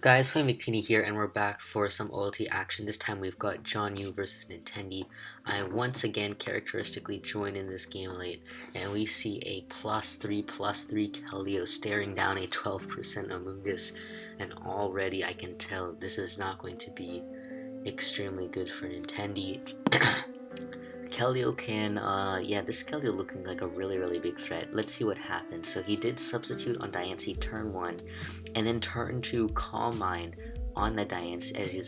Guys, FlamingVictini here, and we're back for some OLT action. This time we've got JohnYiu versus Nintendi. I once again characteristically join in this game late, and we see a +3/+3 Keldeo staring down a 12% Amoonguss, and already I can tell this is not going to be extremely good for Nintendi. Keldeo can, this Keldeo looking like a really big threat. Let's see what happens. So he did substitute on Diancie turn 1, and then turn 2 Calm Mind on the Diancie as it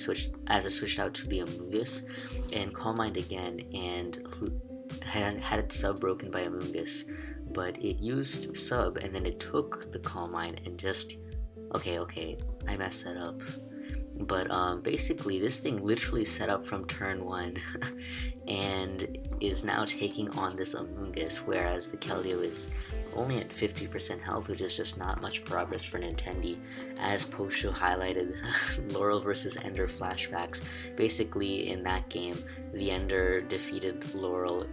switched out to the Amoonguss, and Calm Mind again, and had its sub broken by Amoonguss, but it used sub, and then it took the Calm Mind and just, okay, I messed that up. But basically this thing literally set up from turn 1 and is now taking on this Amoonguss, whereas the Keldeo is only at 50% health, which is just not much progress for Nintendi. As Posho highlighted, Laurel versus Ender flashbacks. Basically in that game, the Ender defeated Laurel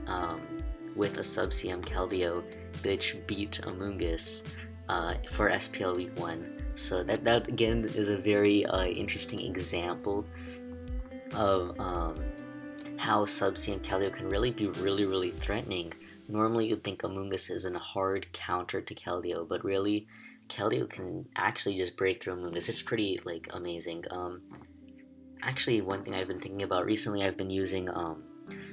with a sub-CM Keldeo, which beat Amoonguss for SPL Week 1. So that again is a very interesting example of how sub-CM Keldeo can really be really threatening. Normally you'd think Amoonguss is a hard counter to Keldeo, but really Keldeo can actually just break through Amoonguss. It's pretty amazing. Actually, one thing I've been thinking about recently, I've been using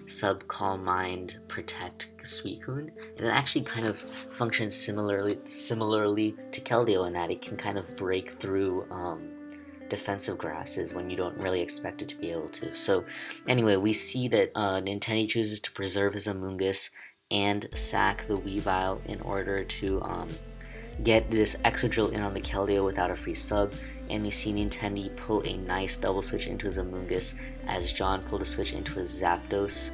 sub Calm Mind Protect Suicune, and it actually kind of functions similarly to Keldeo in that it can kind of break through defensive grasses when you don't really expect it to be able to. So anyway, we see that Nintendi chooses to preserve his Amoonguss and sack the Weavile in order to get this Exodrill in on the Keldeo without a free sub, and we see Nintendi pull a nice double switch into his Amoonguss as John pulled a switch into his Zapdos.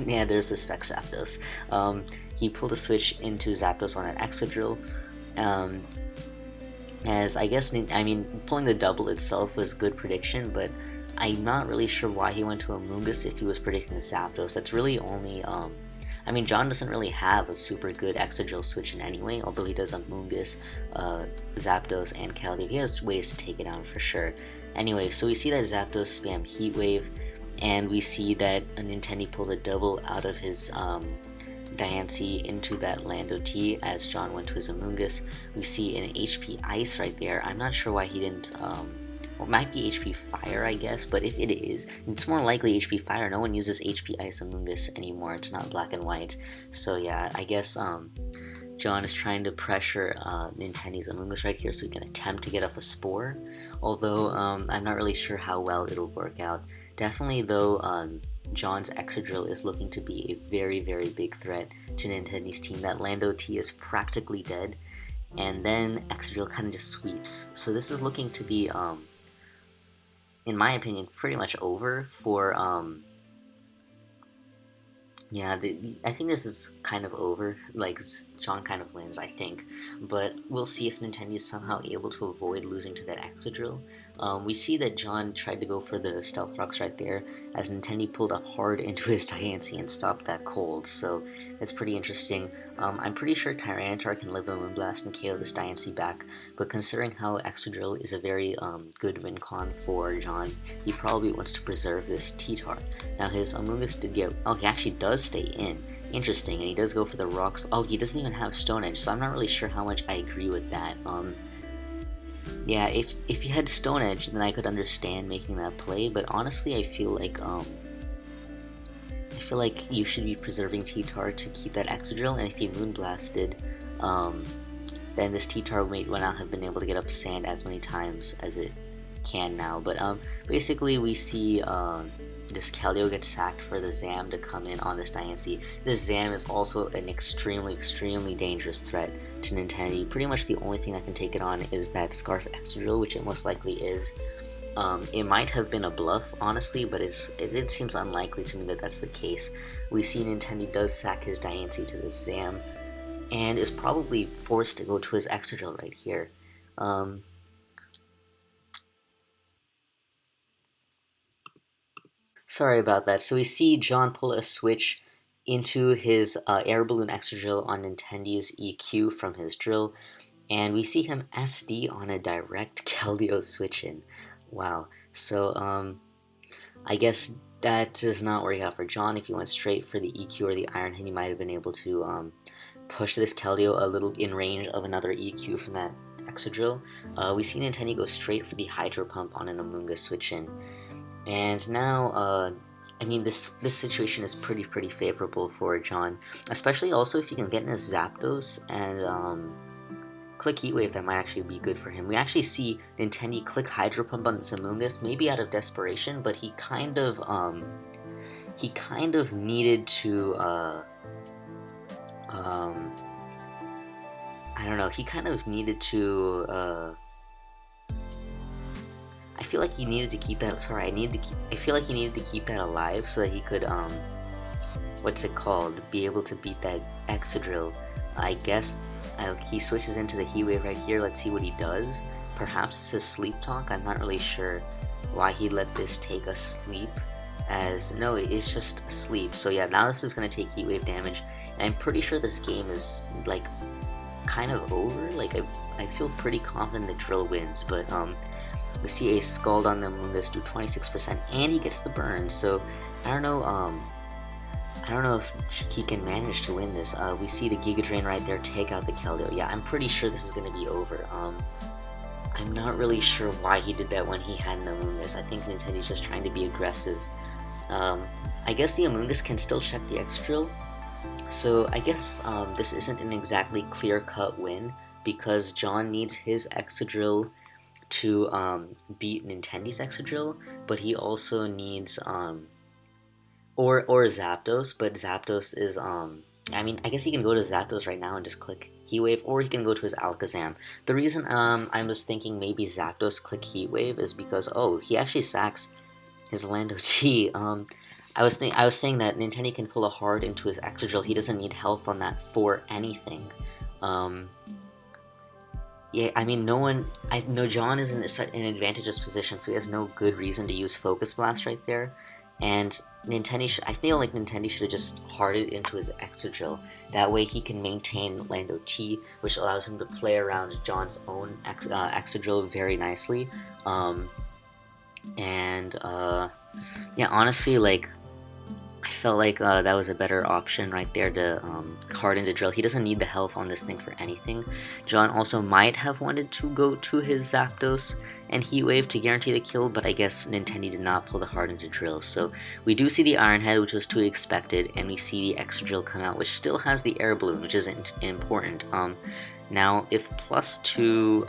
Yeah, there's the spec Zapdos. He pulled a switch into Zapdos on an Exodrill. As I guess, pulling the double itself was good prediction, but I'm not really sure why he went to Amoonguss if he was predicting Zapdos. That's really only, John doesn't really have a super good Exodrill switch in any way, although he does Amoonguss, Zapdos, and Keldeo. He has ways to take it down for sure. Anyway, so we see that Zapdos spam Heat Wave, and we see that Nintendi pulls a double out of his Diancie into that Lando T as John went to his Amoonguss. We see an HP Ice right there. I'm not sure why he didn't, it might be HP Fire, I guess, but if it is, it's more likely HP Fire. No one uses HP Ice Amoonguss anymore. It's not black and white. So yeah, I guess John is trying to pressure Nintendi's Amoonguss right here so he can attempt to get off a Spore, although I'm not really sure how well it'll work out. Definitely though, John's Exodrill is looking to be a very big threat to Nintendi's team. That Lando T is practically dead, and then Exodrill kind of just sweeps. So this is looking to be, in my opinion, pretty much over for, I think this is kind of over. Like, John kind of wins, I think. But we'll see if Nintendi is somehow able to avoid losing to that Exodrill. We see that John tried to go for the Stealth Rocks right there, as Nintendi pulled a hard into his Diancie and stopped that cold, so that's pretty interesting. I'm pretty sure Tyranitar can live a Moonblast and KO this Diancie back, but considering how Exodrill is a very good win con for John, he probably wants to preserve this T-Tar. Now his Amoonguss did get, he actually does stay in. Interesting, and he does go for the rocks. He doesn't even have Stone Edge, so I'm not really sure how much I agree with that. Yeah, if you had Stone Edge, then I could understand making that play, but honestly, I feel like you should be preserving T-Tar to keep that Exodrill, and if you Moonblasted, then this T-Tar would not have been able to get up Sand as many times as it can now. But basically, we see this Keldeo gets sacked for the Zam to come in on this Diancie. This Zam is also an extremely dangerous threat to Nintendi. Pretty much the only thing that can take it on is that Scarf Exodrill, which it most likely is. It might have been a bluff, honestly, but it seems unlikely to me that that's the case. We see Nintendi does sack his Diancie to this Zam, and is probably forced to go to his Exodrill right here. Sorry about that. So we see John pull a switch into his Air Balloon Extra Drill on Nintendi's EQ from his drill, And we see him SD on a direct Keldeo switch in. Wow. So, I guess that does not work out for John. If he went straight for the EQ or the Iron Head, he might have been able to push this Keldeo a little in range of another EQ from that Exodrill. We see Nintendi go straight for the Hydro Pump on an Amoonguss switch in. And now, I mean, this situation is pretty favorable for John, especially also if he can get in a Zapdos and click Heat Wave. That might actually be good for him. We actually see Nintendi click Hydro Pump on Amoonguss, maybe out of desperation, but he kind of needed to I don't know. He kind of needed to I feel like he needed to keep that. Sorry, I feel like he needed to keep that alive so that he could what's it called? Be able to beat that Exodrill. I guess he switches into the Heat Wave right here. Let's see what he does. Perhaps it's his Sleep Talk. I'm not really sure why he let this take a sleep. No, it's just sleep. So yeah, now this is gonna take Heat Wave damage, and I'm pretty sure this game is like kind of over. Like I feel pretty confident the Drill wins, but we see a Scald on the Amoonguss do 26%, and he gets the burn. So I don't know if he can manage to win this. We see the Giga Drain right there take out the Keldeo. Yeah, I'm pretty sure this is gonna be over. I'm not really sure why he did that when he had an Amoonguss. I think Nintendi's just trying to be aggressive. I guess the Amoonguss can still check the X-Drill, so I guess this isn't an exactly clear-cut win, because John needs his Exodrill to beat Nintendi's Exodrill, but he also needs or Zapdos, but Zapdos is I mean, I guess he can go to Zapdos right now and just click Heat Wave, or he can go to his Alakazam. The reason I'm just thinking maybe Zapdos click Heat Wave is because, oh, he actually sacks his Lando T. I was saying that Nintendi can pull a hard into his Exodrill. He doesn't need health on that for anything. Yeah, I mean, John is in an advantageous position, so he has no good reason to use Focus Blast right there. And I feel like Nintendi should have just harded into his Exodrill. That way he can maintain Lando T, which allows him to play around John's own Exodrill very nicely. Yeah, honestly, like, I felt like that was a better option right there to hard into Drill. He doesn't need the health on this thing for anything. John also might have wanted to go to his Zapdos and Heat Wave to guarantee the kill, but I guess Nintendi did not pull the hard into Drill. So we do see the Iron Head, which was to be expected, and we see the Extra Drill come out, which still has the Air Balloon, which is important. Now, if plus two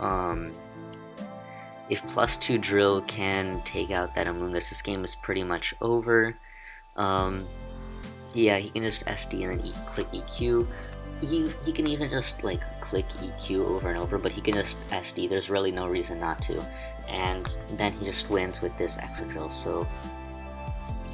Drill can take out that Amoonguss, this game is pretty much over. Yeah, he can just SD and then click EQ. He can even just like click EQ over and over, but he can just SD. There's really no reason not to. And then he just wins with this Exodrill. So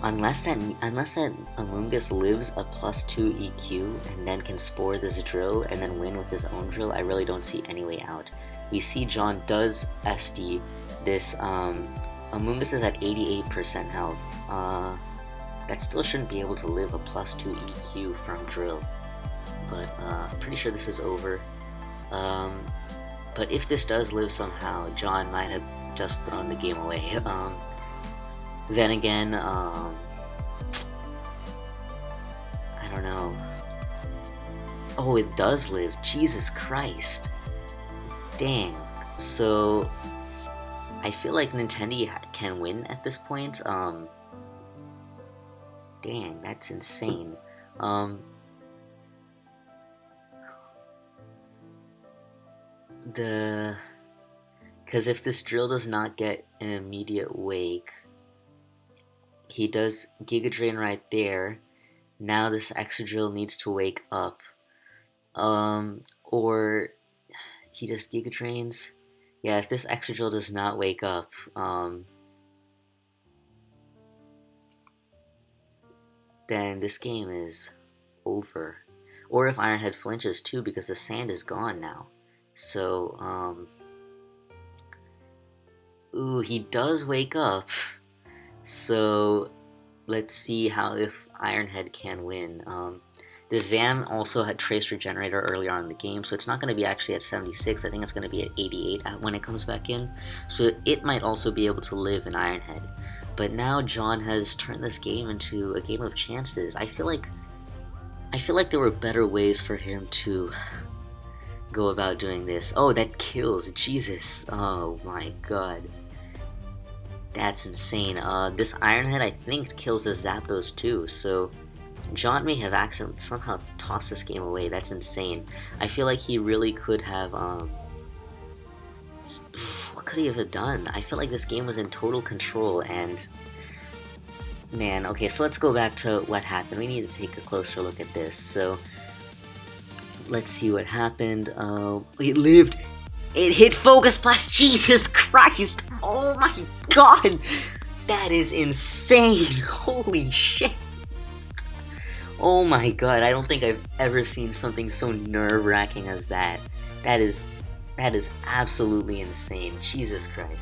unless that Amoonguss lives a +2 EQ and then can spore this Drill and then win with his own Drill, I really don't see any way out. We see John does SD. This Amoonguss is at 88% health. That still shouldn't be able to live a +2 EQ from Drill, but I'm pretty sure this is over. But if this does live somehow, John might have just thrown the game away. Then again, I don't know. Oh, it does live. Jesus Christ. Dang. So I feel like Nintendi can win at this point. Dang, that's insane. Because if this Drill does not get an immediate wake, he does Giga Drain right there. Now this Exodrill needs to wake up. Or he just Giga Drains. Yeah, if this Exodrill does not wake up, then this game is over. Or if Ironhead flinches too, because the sand is gone now. So, ooh, he does wake up. So, let's see if Ironhead can win. The Zam also had Trace Regenerator earlier on in the game, so it's not going to be actually at 76. I think it's going to be at 88 when it comes back in. So it might also be able to live in Ironhead. But now John has turned this game into a game of chances. I feel like there were better ways for him to go about doing this. Oh, that kills. Jesus. Oh my god. That's insane. This Ironhead, I think, kills the Zapdos too, so John may have accidentally somehow tossed this game away. That's insane. I feel like he really could have, what could he have done? I feel like this game was in total control, and man, okay, so let's go back to what happened. We need to take a closer look at this. So let's see what happened. It lived. It hit Focus Blast. Jesus Christ! Oh my god! That is insane! Holy shit! Oh my god, I don't think I've ever seen something so nerve-wracking as that. That is absolutely insane. Jesus Christ.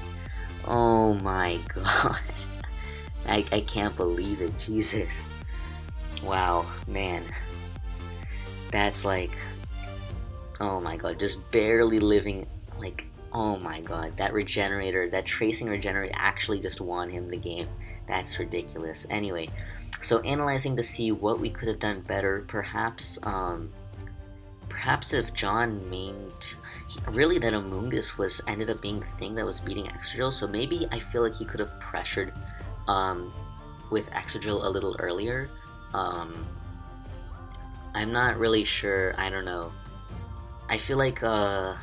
Oh my god. I can't believe it. Jesus. Wow, man. That's like... oh my god, just barely living... like, oh my god, that regenerator, that tracing regenerator actually just won him the game. That's ridiculous. Anyway, so analyzing to see what we could have done better, perhaps if John mained... really, that Amoonguss ended up being the thing that was beating Excadrill, so maybe I feel like he could have pressured with Excadrill a little earlier. I'm not really sure, I don't know. I feel like, I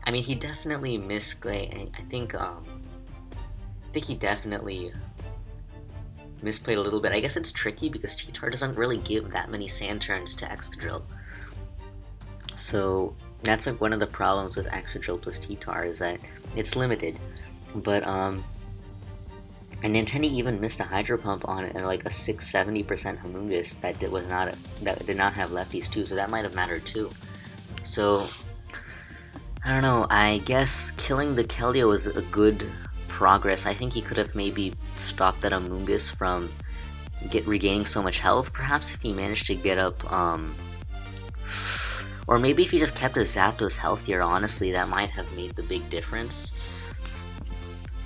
mean, he definitely missed, I think he definitely misplayed a little bit. I guess it's tricky because T-Tar doesn't really give that many sand turns to Excadrill. So that's like one of the problems with Excadrill plus T-Tar is that it's limited. But and Nintendi even missed a Hydro Pump on it and like a 670% Homungus that did not have lefties too, so that might have mattered too. So I don't know, I guess killing the Keldeo was a good progress. I think he could have maybe stopped that Amoonguss from regaining so much health, perhaps if he managed to get up, or maybe if he just kept his Zapdos healthier, honestly, that might have made the big difference.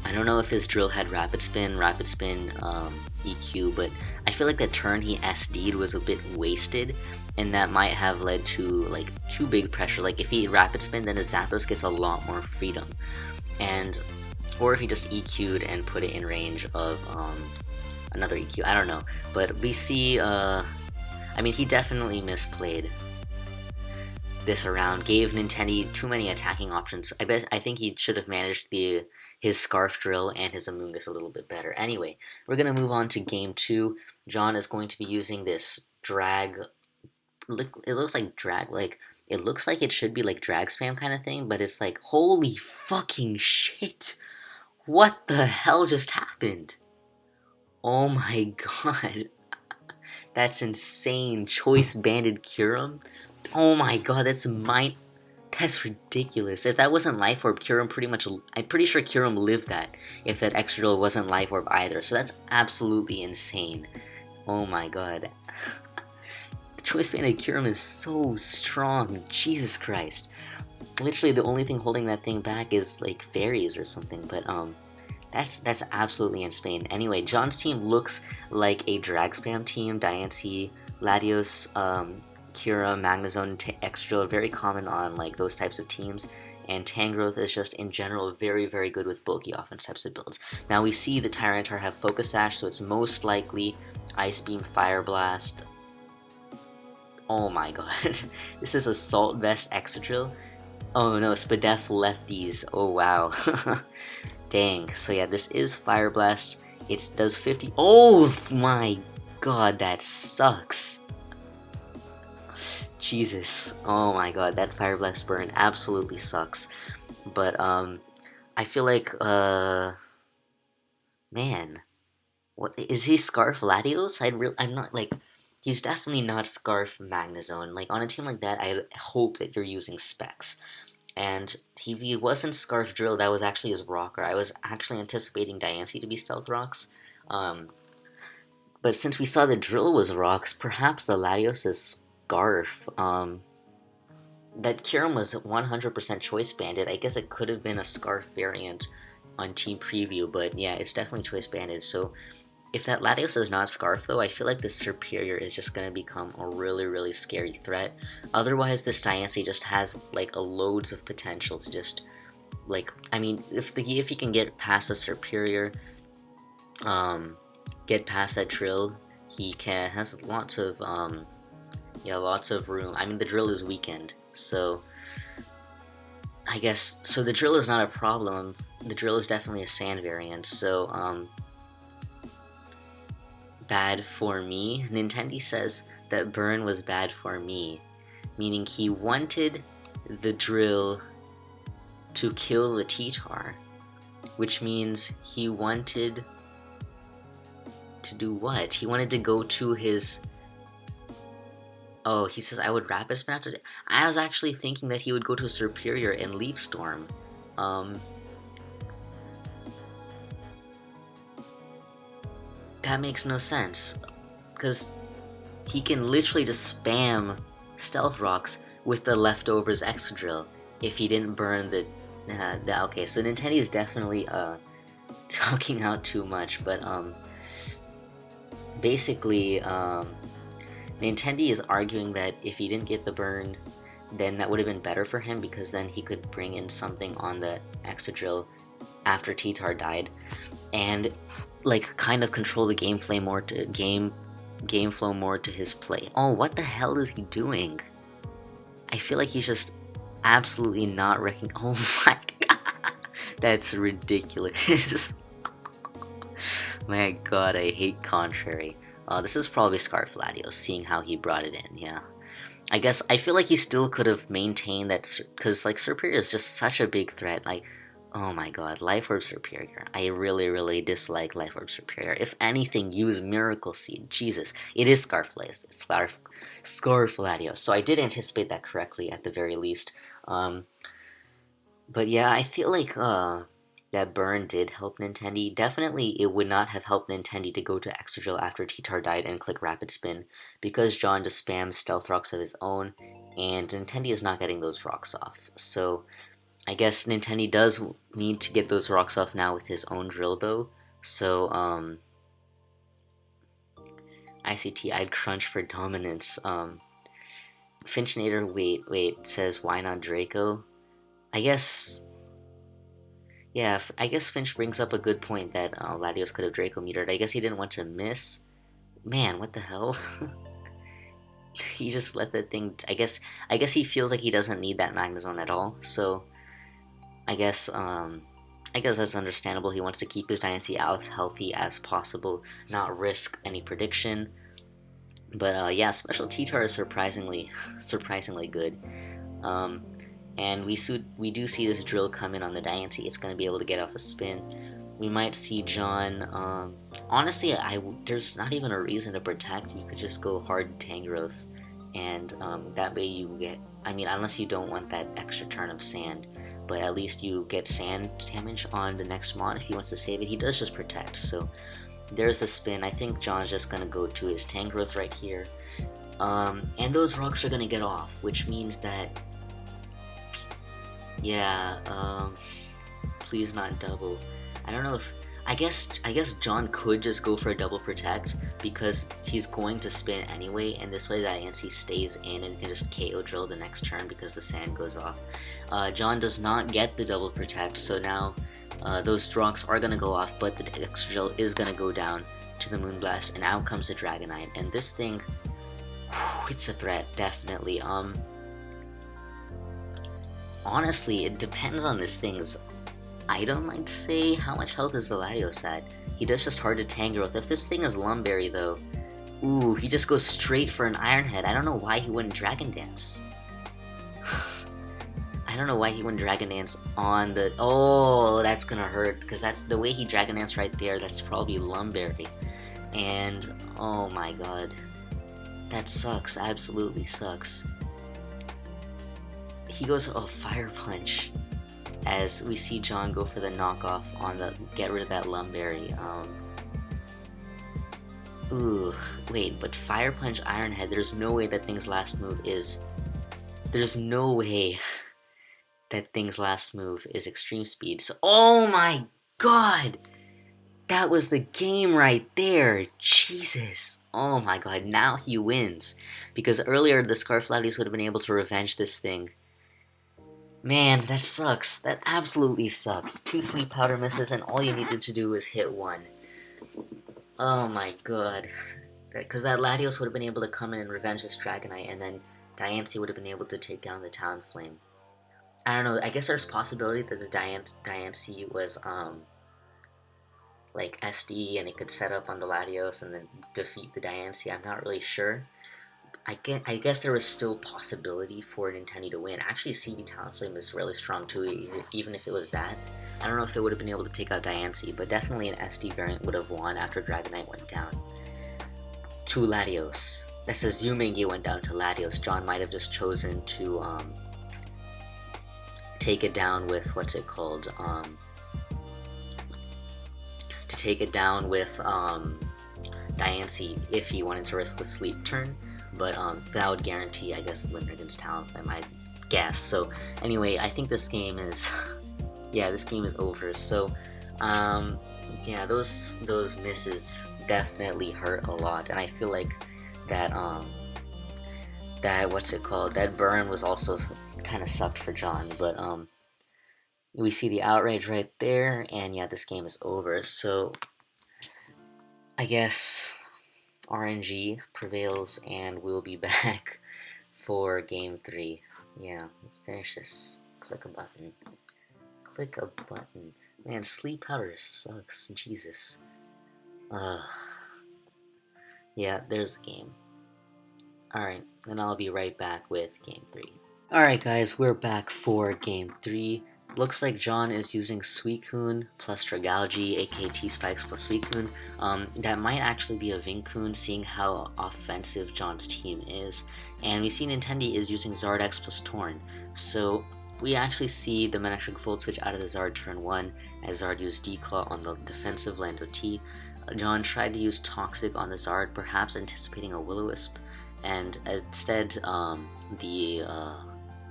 I don't know if his drill had Rapid Spin, EQ, but I feel like that turn he SD'd was a bit wasted, and that might have led to, like, too big pressure. Like, if he Rapid Spin, then his Zapdos gets a lot more freedom. Or if he just EQ'd and put it in range of, another EQ, I don't know. But we see, I mean, he definitely misplayed this around, gave Nintendi too many attacking options. I think he should have managed his Scarf Drill and his Amoonguss a little bit better. Anyway, we're going to move on to Game 2. John is going to be using this drag. It looks like drag, like, it looks like it should be like drag spam kind of thing, but it's like, holy fucking shit! What the hell just happened? Oh my god. That's insane. Choice Banded Kyurem? Oh my god, that's ridiculous. If that wasn't Life Orb, Kyurem I'm pretty sure Kyurem lived that, if that Excadrill wasn't Life Orb either, so that's absolutely insane. Oh my god. The Choice Banded Kyurem is so strong, Jesus Christ. Literally the only thing holding that thing back is, like, fairies or something, but, that's absolutely insane. Anyway, John's team looks like a drag spam team. Diancie, Latios, Cura, Magnezone, Excadrill, very common on, like, those types of teams, and Tangrowth is just in general very, very good with bulky offense types of builds. Now we see the Tyranitar have Focus Sash, so it's most likely Ice Beam, Fire Blast. Oh my god. This is Assault Vest Excadrill. Oh no, Spadef lefties. Oh wow. Dang. So yeah, this is Fire Blast. It does 50. Oh my god, that sucks. Jesus. Oh my god, that Fire Blast burn absolutely sucks. But, I feel like, man. What, is he Scarf Latios? I'm not, like, he's definitely not Scarf Magnezone. Like, on a team like that, I hope that you're using Specs. And if he wasn't Scarf Drill, that was actually his Rocker. I was actually anticipating Diancie to be Stealth Rocks. But since we saw the Drill was Rocks, perhaps the Latios is Scarf. That Kyurem was 100% choice banded. I guess it could have been a Scarf variant on Team Preview, but yeah, it's definitely choice banded. So if that Latios is not Scarf though, I feel like this Serperior is just going to become a really, really scary threat. Otherwise, this Diancie just has like loads of potential to just, like, I mean, if he can get past the Serperior, get past that Drill, he has lots of lots of room. I mean, the Drill is weakened, so I guess the Drill is not a problem. The Drill is definitely a Sand variant, so bad for me. Nintendi says that Burn was bad for me, meaning he wanted the Drill to kill the T-Tar, which means he wanted to do what? He wanted to go to his... Oh, he says I would Rapid Spin after... I was actually thinking that he would go to Serperior and Leaf Storm. That makes no sense, because he can literally just spam Stealth Rocks with the leftovers Excadrill if he didn't burn the okay, so Nintendi is definitely talking out too much, but basically Nintendi is arguing that if he didn't get the burn, then that would have been better for him, because then he could bring in something on the Excadrill after T-Tar died, and like kind of control the game flow more to his play. Oh, what the hell is he doing? I feel like he's just absolutely not wrecking. Oh my god, that's ridiculous. My god, I hate Contrary. This is probably Scarf Latios, seeing how he brought it in. Yeah, I guess I feel like he still could have maintained that, because like Serperior is just such a big threat. Like, oh my god, Life Orb Serperior. I really, really dislike Life Orb Serperior. If anything, use Miracle Seed. Jesus, it is Scarf Latios. So I did anticipate that correctly at the very least. But yeah, I feel like that burn did help Nintendi. Definitely, it would not have helped Nintendi to go to Excadrill after T-Tar died and click Rapid Spin, because John just spams Stealth Rocks of his own, and Nintendi is not getting those rocks off. So I guess Nintendi does need to get those rocks off now with his own Drill though. So ICT, I'd crunch for dominance. Finchnator, wait, says why not Draco? I guess, yeah, I guess Finch brings up a good point that Latios could have Draco metered. I guess he didn't want to miss. Man, what the hell? He just let that thing. I guess he feels like he doesn't need that Magnezone at all. So I guess that's understandable. He wants to keep his Diancie as healthy as possible, not risk any prediction. But yeah, Special T-Tar is surprisingly good. And we do see this Drill come in on the Diancie. It's going to be able to get off the spin. We might see John. Honestly, there's not even a reason to protect. You could just go hard Tangrowth, and that way you get. I mean, unless you don't want that extra turn of Sand, but at least you get Sand damage on the next Mon if he wants to save it. He does just protect, so there's the spin. I think John's just gonna go to his Tangrowth right here, and those rocks are gonna get off, which means that. Yeah, please not double. I don't know if... I guess John could just go for a double protect, because he's going to spin anyway, and this way that Diancie stays in and can just KO Drill the next turn because the Sand goes off. John does not get the double protect, so now those rocks are going to go off, but the extra Drill is going to go down to the Moonblast, and out comes the Dragonite. And this thing, it's a threat, definitely. Honestly, it depends on this thing's item, I'd say. How much health is the Latios at? He does just hard to Tangrowth. If this thing is Lumberry, though, ooh, he just goes straight for an Iron Head. I don't know why he wouldn't Dragon Dance. I don't know why he wouldn't Dragon Dance on the... Oh, that's gonna hurt, because that's the way he Dragon Dance right there. That's probably Lumberry. And, oh my god. That sucks. Absolutely sucks. He goes, oh, Fire Punch, as we see John go for the knockoff on the get rid of that Lumberry. Ooh, wait, but Fire Punch Iron Head, there's no way that thing's last move is... There's no way that thing's last move is Extreme Speed. So, oh my god! That was the game right there! Jesus! Oh my god, now he wins. Because earlier the Scarflatius would have been able to revenge this thing. Man, that sucks. That absolutely sucks. 2 Sleep Powder misses and all you needed to do was hit 1. Oh my god. Because that Latios would have been able to come in and revenge this Dragonite, and then Diancie would have been able to take down the Talonflame. I don't know, I guess there's possibility that the Diancie was, like, SD, and it could set up on the Latios and then defeat the Diancie. I'm not really sure. I guess there was still possibility for Nintendi to win. Actually, CB Talonflame is really strong too, even if it was that. I don't know if it would have been able to take out Diancie, but definitely an SD variant would have won after Dragonite went down to Latios. That's assuming he went down to Latios. John might have just chosen to take it down with, what's it called? To take it down with Diancie if he wanted to risk the sleep turn. But that would guarantee, I guess, win against Talonflame, I guess. So anyway, I think this game is, yeah, this game is over. So yeah, those misses definitely hurt a lot, and I feel like that that burn was also kind of sucked for John. But we see the outrage right there, and yeah, this game is over. So I guess RNG prevails, and we'll be back for game 3. Yeah, let's finish this. Click a button. Click a button. Man, Sleep Powder sucks. Jesus. Yeah, there's the game. Alright, and I'll be right back with game 3. Alright guys, we're back for game 3. Looks like John is using Suicune plus Dragalge, aka T-Spikes plus Suicune. That might actually be a Vincoon, seeing how offensive John's team is. And we see Nintendi is using Zardex plus Torn. So we actually see the Manectric Volt Switch out of the Zard turn 1, as Zard used D-Claw on the defensive Lando T. John tried to use Toxic on the Zard, perhaps anticipating a Will-O-Wisp, and instead the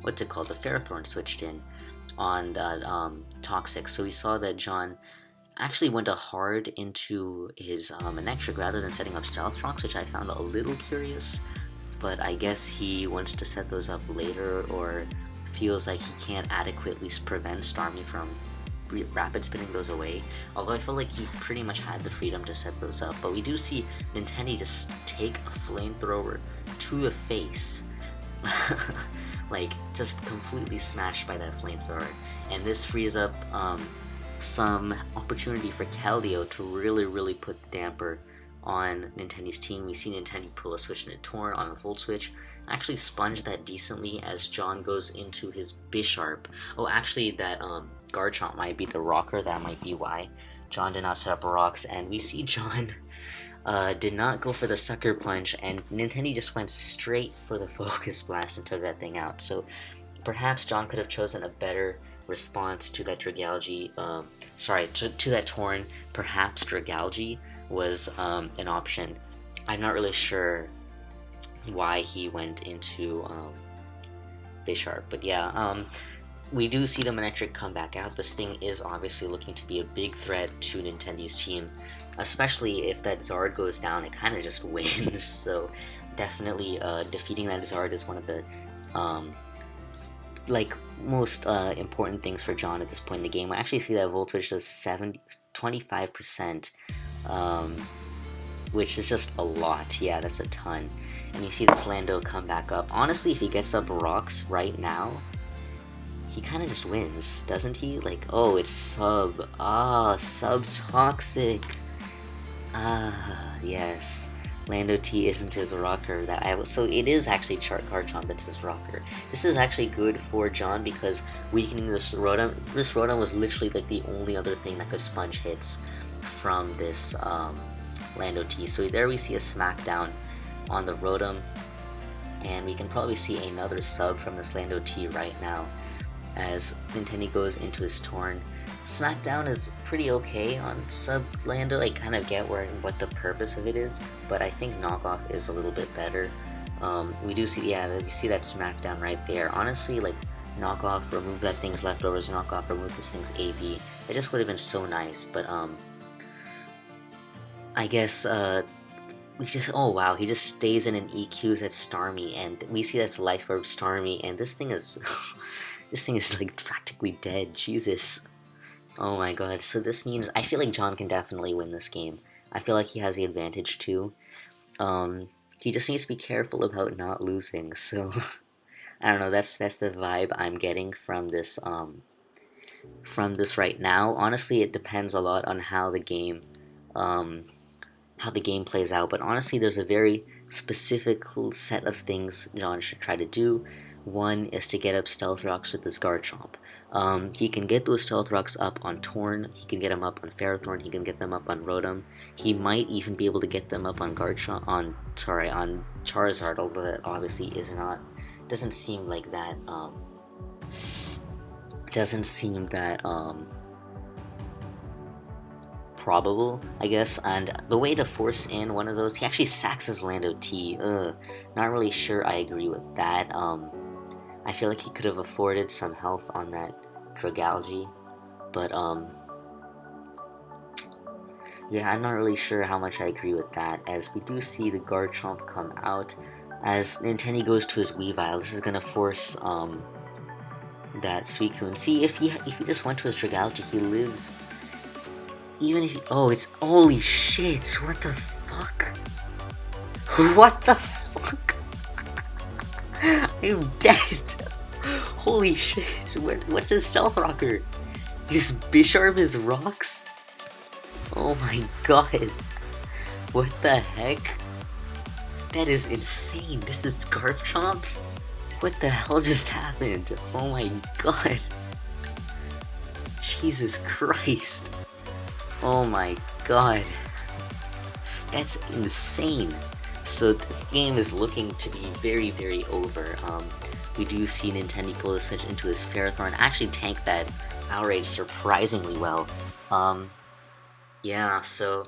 Ferrothorn switched in on that Toxic. So we saw that John actually went hard into his Manectric rather than setting up Stealth Rocks, which I found a little curious, but I guess he wants to set those up later, or feels like he can't adequately prevent Starmie from rapid spinning those away, although I feel like he pretty much had the freedom to set those up. But we do see Nintendi just take a flamethrower to the face. Like, just completely smashed by that flamethrower, and this frees up some opportunity for Keldeo to really put the damper on Nintendi's team. We see Nintendi pull a switch into Torn on a Volt Switch, actually sponge that decently as John goes into his Bisharp. Oh, actually that Garchomp might be the rocker, that might be why John did not set up rocks, and we see John did not go for the Sucker Punch, and Nintendi just went straight for the Focus Blast and took that thing out. So perhaps John could have chosen a better response to that Dragalge, to that Torn. Perhaps Dragalge was an option. I'm not really sure why he went into Bisharp, but yeah, we do see the Manectric come back out. This thing is obviously looking to be a big threat to Nintendi's team, especially if that Zard goes down, it kind of just wins. So definitely defeating that Zard is one of the most important things for John at this point in the game. I actually see that Volt Switch does 25%, which is just a lot. Yeah, that's a ton. And you see this Lando come back up. Honestly, if he gets up rocks right now, he kind of just wins, doesn't he? Like, oh, it's sub. Sub Toxic. Yes. Lando T isn't his rocker. So it is actually Garchomp that's his rocker. This is actually good for John because weakening this Rotom. This Rotom was literally like the only other thing that could sponge hits from this Lando T. So there we see a smackdown on the Rotom, and we can probably see another sub from this Lando T right now as Nintendi goes into his Torn. Smackdown is pretty okay on Sub Lando. I kind of get what the purpose of it is, but I think Knockoff is a little bit better. We do see, yeah, you see that Smackdown right there. Honestly, like, Knockoff, remove that thing's leftovers, Knockoff, remove this thing's AB. It just would have been so nice, but, I guess, we just, oh wow, he just stays in and EQs at Starmie, and we see that's Life Orb Starmie, and this thing is, this thing is, like, practically dead, Jesus. Oh my god, so this means, I feel like John can definitely win this game. I feel like he has the advantage too. He just needs to be careful about not losing, so, I don't know, that's the vibe I'm getting from this right now. Honestly, it depends a lot on how the game plays out, but honestly, there's a very specific set of things John should try to do. One is to get up Stealth Rocks with his Garchomp. He can get those Stealth Rocks up on Torn, he can get them up on Ferrothorn, he can get them up on Rotom. He might even be able to get them up on on Charizard, although that obviously doesn't seem like that, probable, I guess. And the way to force in one of those, he actually sacks his Lando T. Not really sure I agree with that. I feel like he could have afforded some health on that Dragalge, but yeah, I'm not really sure how much I agree with that, as we do see the Garchomp come out. As Nintendi goes to his Weavile, this is gonna force that Suicune. See, if he just went to his Dragalge, he lives. Even if oh, it's holy shit! What the fuck? What the fuck? I'm dead. Holy shit! What's his Stealth Rocker? His Bisharp is rocks? Oh my god! What the heck? That is insane. This is Garchomp? What the hell just happened? Oh my god! Jesus Christ! Oh my god. That's insane. So this game is looking to be very, very over. We do see Nintendi pull the switch into his Ferrothorn, actually tank that Ahrix surprisingly well. Yeah, so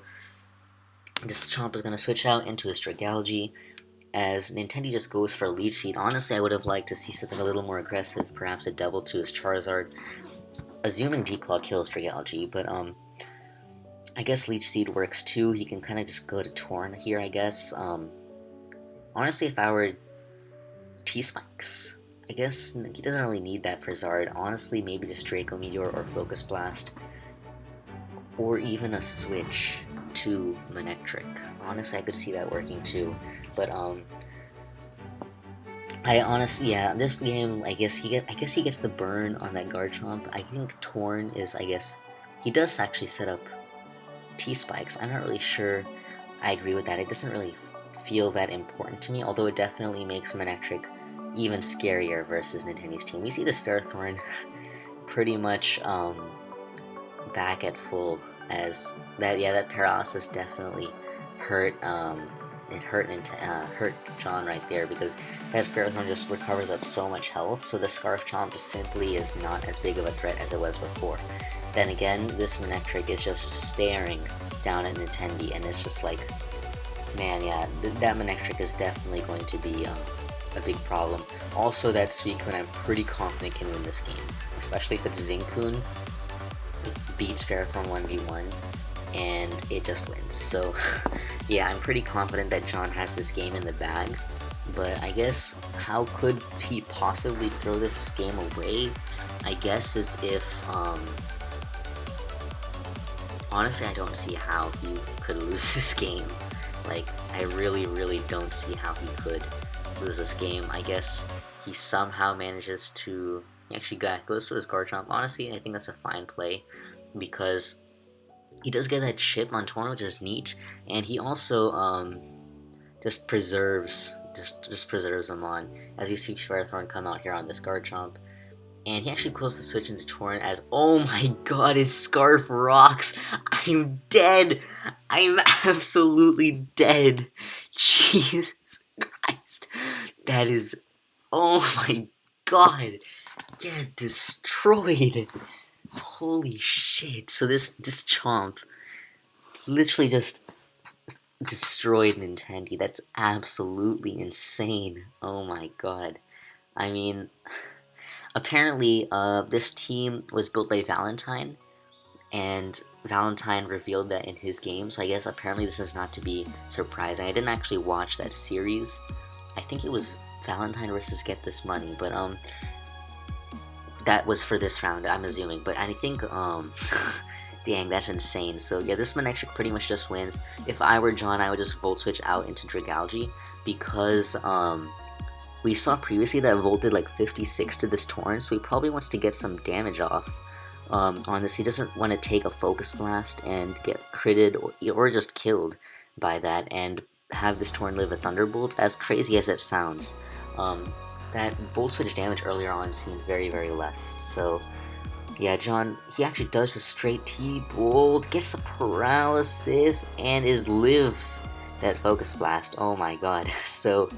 this Chomp is going to switch out into his Dragalge, as Nintendi just goes for a Leech Seed. Honestly, I would have liked to see something a little more aggressive, perhaps a double to his Charizard, assuming Deep Claw kills Dragalge, but I guess Leech Seed works too. He can kind of just go to Torn here, I guess. Honestly, if I were T-Spikes, I guess he doesn't really need that for Zard. Honestly, maybe just Draco Meteor or Focus Blast, or even a switch to Manectric. Honestly, I could see that working too, but I honestly, yeah, this game, I guess he gets the burn on that Garchomp. I think Torn is, I guess, he does actually set up T-Spikes. I'm not really sure I agree with that. It doesn't really feel that important to me, although it definitely makes Manectric even scarier versus Nintendi's team. We see this Ferrothorn pretty much back at full, as that paralysis definitely hurt. It hurt John right there, because that Ferrothorn just recovers up so much health, so the Scarf Chomp just simply is not as big of a threat as it was before. Then again, this Manectric is just staring down at Nintendi, and it's just like, man, yeah, that Manectric is definitely going to be a big problem. Also, that Suicune, I'm pretty confident can win this game, especially if it's Vincoon. It beats Ferrothorn 1v1, and it just wins. So, yeah, I'm pretty confident that John has this game in the bag, but I guess how could he possibly throw this game away? I guess is if, honestly, I don't see how he could lose this game. Like, I really, really don't see how he could lose this game. I guess he somehow manages to... He actually goes to his Garchomp. Honestly, I think that's a fine play, because he does get that chip on Torn, which is neat, and he also just preserves him on, as you see Ferrothorn come out here on this Garchomp. And he actually pulls the switch into Torn, as, oh my god, his Scarf rocks! I'm dead! I'm absolutely dead! Jesus Christ! That is, oh my god! Get destroyed! Holy shit. So this Chomp literally just destroyed Nintendi. That's absolutely insane. Oh my god. I mean, apparently, this team was built by Valentine, and Valentine revealed that in his game, so I guess apparently this is not to be surprising. I didn't actually watch that series. I think it was Valentine versus Get This Money, but that was for this round, I'm assuming. But I think dang, that's insane. So yeah, this Manectric pretty much just wins. If I were John, I would just Volt Switch out into Dragalge, because we saw previously that Volt did like 56 to this Torrent, so he probably wants to get some damage off on this. He doesn't want to take a Focus Blast and get critted or just killed by that and have this Torrent live a Thunderbolt, as crazy as it sounds. That Volt Switch damage earlier on seemed very, very less. So yeah, John, he actually does a straight T-Bolt, gets a Paralysis, and lives that Focus Blast. Oh my god. So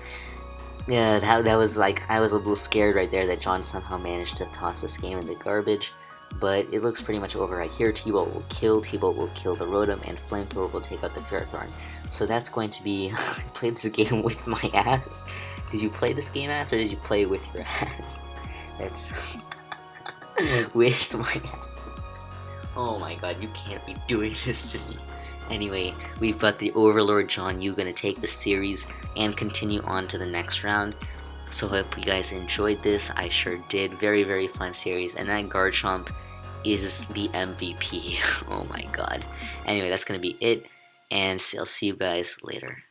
yeah, that was like, I was a little scared right there that John somehow managed to toss this game in the garbage, but it looks pretty much over right here. T-Bolt will kill the Rotom, and Flamethrower will take out the Ferrothorn. So that's going to be, I played this game with my ass. Did you play this game ass, or did you play with your ass? That's with my ass. Oh my god, you can't be doing this to me. Anyway, we've got the Overlord JohnYiu gonna take the series and continue on to the next round. So hope you guys enjoyed this. I sure did. Very, very fun series, and that Garchomp is the MVP. Oh my god. Anyway, that's gonna be it, and I'll see you guys later.